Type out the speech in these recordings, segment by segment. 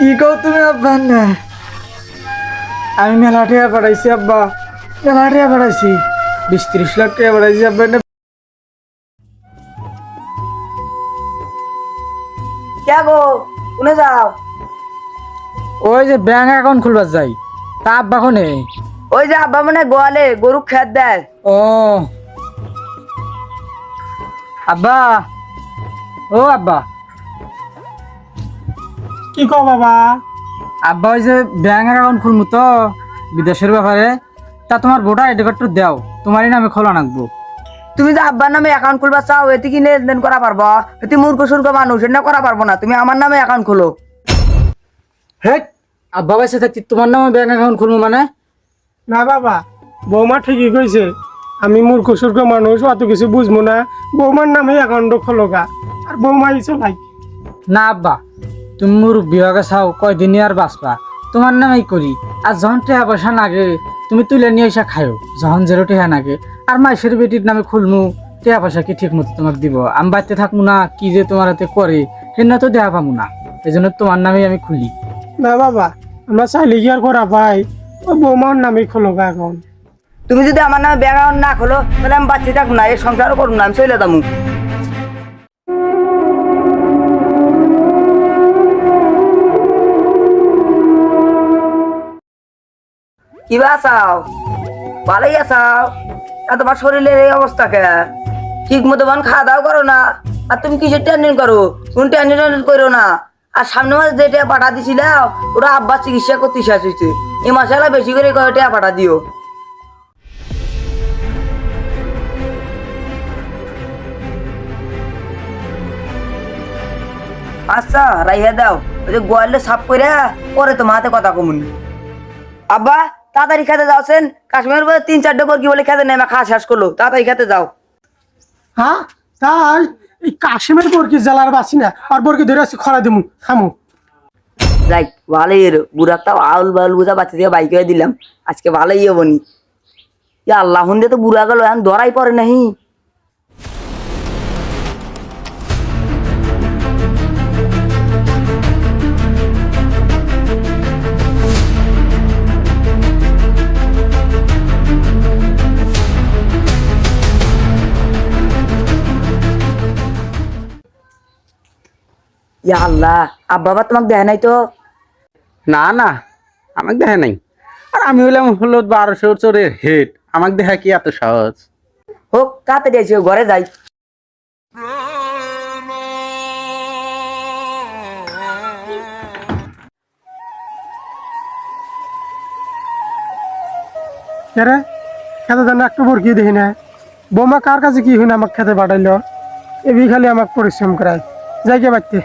কি কও তুমি আব্বা না? আমি মেলা টাকা পাঠাইছি আব্বা, মেলা টাকা পাঠাইছি, 20-30 লাখ টাকা পাঠাইছি আব্বা। কে গো, কোনে যাও? ওই যে ব্যাংক অ্যাকাউন্ট খুলবার যাই, তা আব্বা কোনে? ওই যে আব্বা মানে গোয়ালে গরু খেত দেয়। ও আব্বা, ও আব্বা। কি কও বাবা? আব্বা ওই যে ব্যাংক অ্যাকাউন্ট খুলমু তো বিদেশের ব্যাপারে, তা তোমার ভোটার আইডি কার্ডটা দাও, তোমারই নামে খোলা রাখবো। তুমি যে আব্বার নামে অ্যাকাউন্ট খুলবা চাও, এতে কি লেনদেন করা পারবো? এতে মূর্খ সুর্খ মানুষ, এটা করা পারবো না। তুমি আমার নামে অ্যাকাউন্ট খোলো। হে আব্বা পয়সা থাকছি তোমার নামে ব্যাংক অ্যাকাউন্ট খুলবো মানে? না বাবা, বৌমা ঠিকই কইছে। আমি মূর্খ সূর্খ মানুষ, অত কিছু বুঝবো না। বৌমার নামে অ্যাকাউন্ট খোলোগা, আর বৌমাই চলাই। না আব্বা, তুমি মোর বিভাগে চাও কয়দিনই আর বাঁচবা, তোমার নামেই করি। আর যখন টেহা পয়সা নাগে তুমি তুলে নিয়ে এসে খায়ো, যখন জেরো টেহা নাগে। আর মাইসের বেটির নামে খুলমু, টেহা পয়সা কি ঠিক মতো তোমাকে দিব? আমি বাড়িতে থাকবো না, কি যে তোমার হাতে করে সেটা তো দেহা পাবো না। এই জন্য তোমার নামেই আমি খুলি। না বাবা, আমরা চাইলে কি আর করা পাই? ও বৌমার নামে খোলোগা এখন। তুমি যদি আমার নামে ব্যাংক অ্যাকাউন্ট না খোলো, তাহলে আমি বাচ্চা থাকবো না, এই সংসারও করবো না, আমি চলে যাবো। কি বাসাও? ভালোই আসাও? আর তোমার শরীরের এই অবস্থা কে? ঠিক মতো খাওয়া দাওয়া করো না। আর তুমি কিসের টেনশন করো? কোন টেনশন করো না। আর সামনে মাসে যে টাকা পাঠা দিছিল, ওরা আব্বার চিকিৎসা করতে শেষ হয়েছে। এই মাসে বেশি করে টাকা পাঠা দিও। আচ্ছা রাইহা দাও, ওই যে গোয়ালে সাফ করে পরে তোমার হাতে কথা কমুনি। আব্বা তাড়াতাড়ি খেতে যাওছেন, কাশ্মীর বলে 3-4 বর্গি বলে খেতে নেমে খাওয়া শেষ করলো, তাড়াতাড়ি খেতে যাও। হ্যাঁ তাই? এই কাশিমের বর্গি জেলার বাসি না, আর বর্গি ধরে আসি খরা দিমু, খামু। যাই ভালোই এর বুড়াটা আউল বাউল বুঝা বাচ্চা দিয়ে বাইক হয়ে দিলাম, আজকে ভালোই হবনি। ইয়া আল্লাহ হুন্দে তো বুড়া গেল, এখন ধরাই পড়ে নাহি। ইয়া আল্লাহ, আব্বা বা তোমাকে দেয় নাই তো? না না, আমাকে দেখে নাই। আর আমি হইলাম হলো 1200 চোরের হেড, আমাকে দেখা কি এত সহজ? হোক তাড়াতাড়ি এসে ঘরে যাই। রে খেতে জানে একটু বর্গি দেখি না। বৌমা কার কাছে কি হইনা আমাকে খেতে পাঠাইলো? এবি খালি আমাকে পরিশ্রম করায়। যাই গে বাড়তে।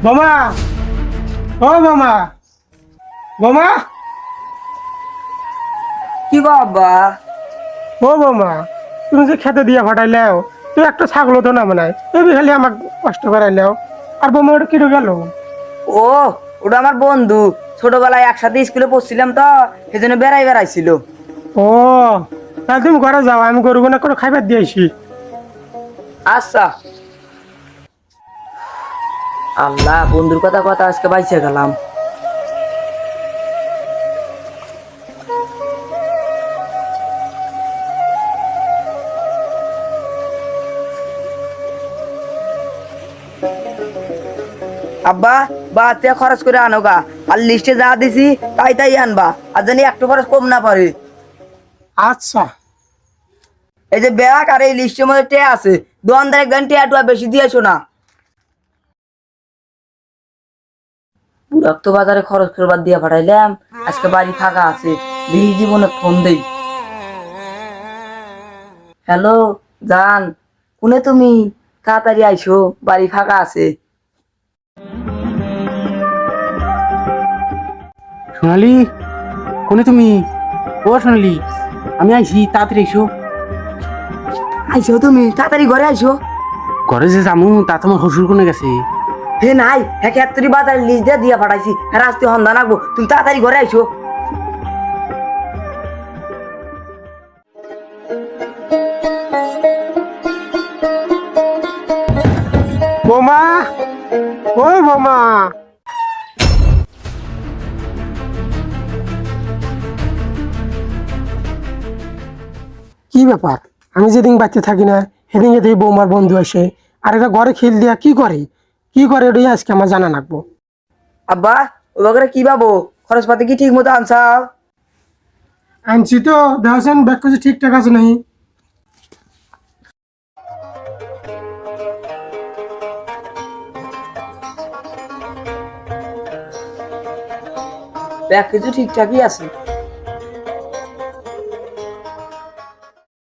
বোমা, ও বোমা, বোমা, কি গো আব্বা? ও বোমা, তুমি যে খেতে দিয়া ফাটাইলেও, তুই একটা ছাগল তো না মনে এবি খালি আমাকে কষ্ট করাইলেও। আর বোমা ওটা কিরো গেল? ও ওটা আমার বন্ধু, ছোটবেলায় একসাথে স্কুলে পড়ছিলাম তো, সেজন্য বেড়াইছিল। ও তাহলে তুমি ঘরে যাও, আমি গরু না করে খাইবার দিয়েছি। আচ্ছা। আল্লাহ, বন্ধুর কথা কথা আজকে বাইচে গেলাম। আব্বা বাতে খরচ করে আনোগা, আর লিস্টে যা দিছি তাই তাই আনবা, আর জানি একটু খরচ কম না পারে। আচ্ছা। এই যে ব্যাগ আর এই লিস্টের মধ্যে টে আছে, দোকানদার একজন টেয়াটুয়া বেশি দিয়েছো না। রক্ত বাজারে খরচ করবার দিয়ে পাঠাইলাম, আজকে বাড়ি ফাঁকা আছে, দেখি জীবনে ফোন দেই। হ্যালো জান, কোনে তুমি? তাড়াতাড়ি আইসো, বাড়ি ফাঁকা আছে। সোনালি, কোনে তুমি? ও সোনালি, আমি আইছি, তাড়াতাড়ি এসো। আইসো তুমি, তাড়াতাড়ি ঘরে আইসো। ঘরে যে যামু তা তোমার শ্বশুর কোনে গেছে? হে নাই হ্যাঁ এত্তরি বাজার লিস্ট দিয়ে পাঠাইছি হ্যাঁ রাস্তে হন্দান আঁকবো তুমি তাড়াতাড়ি ঘরে আইসো। বৌমা, ও বৌমা, কি ব্যাপার? আমি যেদিন বাড়িতে থাকি না সেদিন দেখি বৌমার বন্ধু আসে আর এরা ঘরে খেল দিয়া কি করে ওটাই আজকে আমার জানা লাগবো। আব্বা ওগুলো কি পাবো খরচপাতি কি ঠিক মতো আনসাও? আনছি তো দেখছেন ব্যাগ কিছু ঠিকঠাক আছে নাকি? ব্যাগ কিছু ঠিকঠাকই আছে।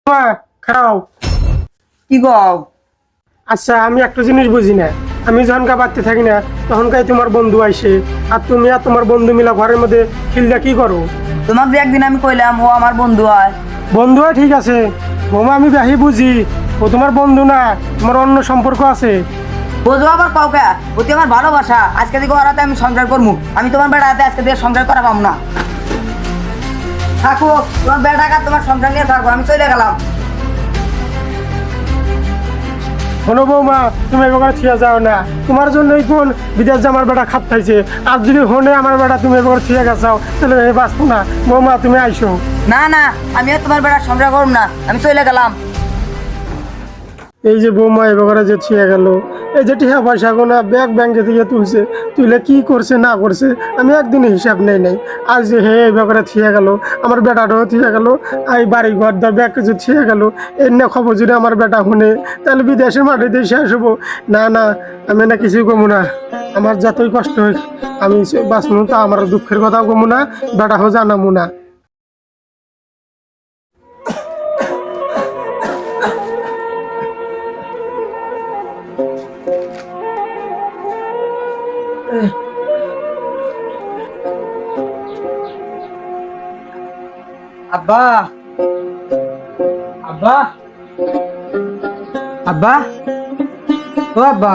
বৌমা, খাও। কি কও? আচ্ছা আমি একটা জিনিস বুঝি না, আমি যখনকার বাড়িতে থাকি না তখনকার তোমার বন্ধু আইসে আর তুমি আর তোমার বন্ধু মিলা ঘরের মধ্যে খিলদা কি করো? তোমাকে যে একদিন আমি কইলাম ও আমার বন্ধু হয়। বন্ধু হয় ঠিক আছে বৌমা, আমি বেশি বুঝি ও তোমার বন্ধু না, তোমার অন্য সম্পর্ক আছে। বোঝো আবার কাউকে ওতে আমার ভালোবাসা। আজকে থেকে ওরাতে আমি সংসার করবো। আমি তোমার বেড়াতে আজকে থেকে সংসার করা পাবো না। থাকো তোমার বেড়াকা তোমার সংসার নিয়ে থাকবো, আমি চলে গেলাম। শোনো বৌমা, তুমি এবার থিয়া যাও না, তোমার জন্যই কোন বিদেশ যে আমার বেটা খাপ খাইছে। আর যদি হনে আমার বেটা তুমি এবার থিয়া গেছাও তাহলে আমি বাঁচবো না। বৌমা তুমি আইসো। না না আমিও তোমার বেড়া সংসার করবো না, আমি চলে গেলাম। এই যে বৌমা এবার যে থিয়া গেল, এই যে টিহা পয়সা গোনা ব্যাগ ব্যাংকে থেকে তুলছে, তুলে কি করছে না করছে আমি একদিন হিসাব নেই নাই। আজ যে হে এবার থিয়া গেল, আমার বেটাটাও থিয়া গেল, এই বাড়ি ঘর দর ব্যাগ কিছু থিয়া গেল, এর না খবর যদি আমার বেটা শুনে তাহলে বিদেশে মাটিতে শেষ হবো। না না আমি না কিছুই কমু না, আমার যতই কষ্ট হয় আমি বাঁচবো, তা আমার দুঃখের কথাও কমু না, বেটাও জানামু না। আব্বা, আব্বা, আব্বা, ও আব্বা,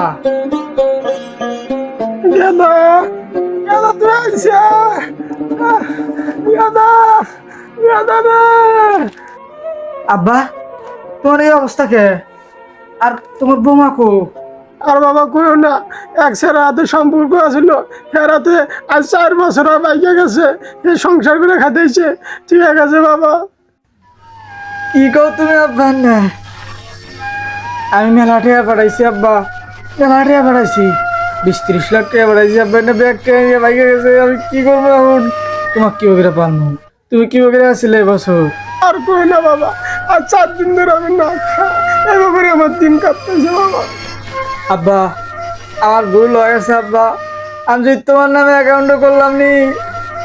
Yana, Yana Trancia, Yana, Yana রে। আব্বা তোমার এই অবস্থা কে? আর তোমার বৌমা কো? আর বাবা কইও না, এক সেরা হাতে সম্পর্ক আছিল, হেরাতে আজ 4 বছর বাইকে গেছে, এই সংসার করে খাতেইছে, ঠিক আছে বাবা। কি কও তুমি আব্বা? না আমি মেলা টাকা পাঠাইছি আব্বা, মেলা টাকা পাঠাইছি, 20-30 লাখ টাকা পাঠাইছি আব্বা। না ব্যাগ টাকা বাইকে গেছে, আমি কি করবো এখন? তোমাকে কি বগেরা পারবো? তুমি কি বগেরা আসলে এবছর? আর কই না বাবা, আর 4 দিন ধরে আমি না খা, এই ব্যাপারে আমার দিন কাটতেছে বাবা। আব্বা আমার ভুল হয়ে গেছে আব্বা, আমি যদি তোমার নামে অ্যাকাউন্টও করলাম নি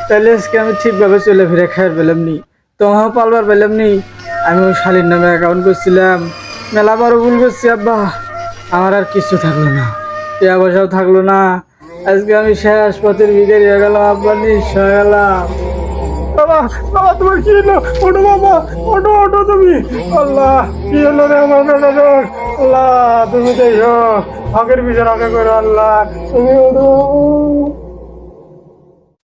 তাহলে আজকে আমি ঠিকভাবে চলে ফিরে খাই পেলাম নি, তোমাকেও পালবার পেলাম নি। আমি ওই শালির নামে অ্যাকাউন্ট করছিলাম, মেলা বড় ভুল করছি আব্বা। আমার আর কিছু থাকলো না, টাকা পয়সাও থাকলো না, আজকে আমি শেষ পথের ভিখারি হয়ে গেলাম আব্বা, নিঃস্ব হয়ে গেলাম। বাবা বাবা তোমার কি হলো? ওঠো বাবা, ওঠো ওঠো তুমি। আল্লাহ কি হলো রে আমার বেটার? আল্লাহ তুমি দেখো, হকের বিচার হকে করো আল্লাহ, তুমি ওঠো।